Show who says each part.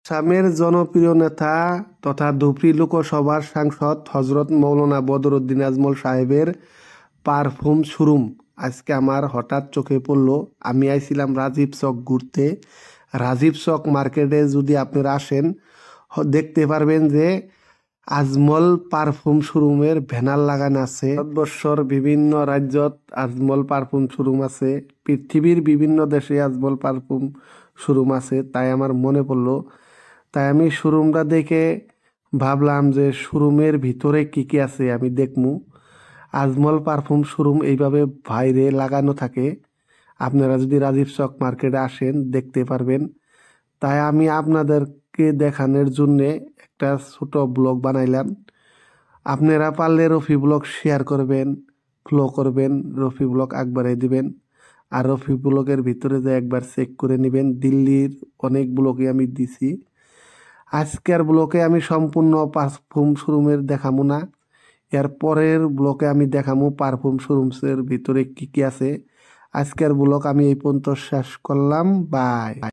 Speaker 1: আসামের জনপ্রিয় নেতা তথা ধুবড়ী লোকসভার সাংসদ হজরত মৌলানা বদরুদ্দিন আজমল সাহেবের পারফিউম শোরুম আজকে আমার হঠাৎ চোখে পড়লো। আমি আইছিলাম রাজীব চক ঘুরতে। রাজীব চক মার্কেটে যদি আপনারা আসেন দেখতে পারবেন যে আজমল পারফিউম শোরুমের ব্যানার লাগানো আছে। ভারতবর্ষর বিভিন্ন রাজ্যত আজমল পারফিউম শোরুম আছে, পৃথিবীর বিভিন্ন দেশে আজমল পারফিউম শোরুম আছে। তাই আমার মনে পড়লো, তাই আমি শোরুমটা দেখে ভাবলাম যে শোরুমের ভিতরে কি কি আছে আমি দেখমু। আজমল পারফিউম শোরুম এইভাবে বাইরে লাগানো থাকে। আপনারা যদি রাজীব চক মার্কেটে আসেন দেখতে পারবেন। তাই আমি আপনাদেরকে দেখানোর জন্যে একটা ছোট ব্লগ বানাইলাম। আপনারা পারলে রফি ব্লগ শেয়ার করবেন, ফলো করবেন, রফি ব্লগ একবারে দিবেন। আর রফি ব্লগের ভিতরে যে একবার চেক করে নেবেন, দিল্লির অনেক ব্লগে আমি দিছি। আজকের ব্লকে আমি সম্পূর্ণ পারফিউম শোরুমের দেখাবো না, এর পরের ব্লকে আমি দেখাবো পারফিউম শোরুমসের ভিতরে কি কি আছে। আজকের ব্লগ আমি এই পর্যন্ত শেষ করলাম। বাই।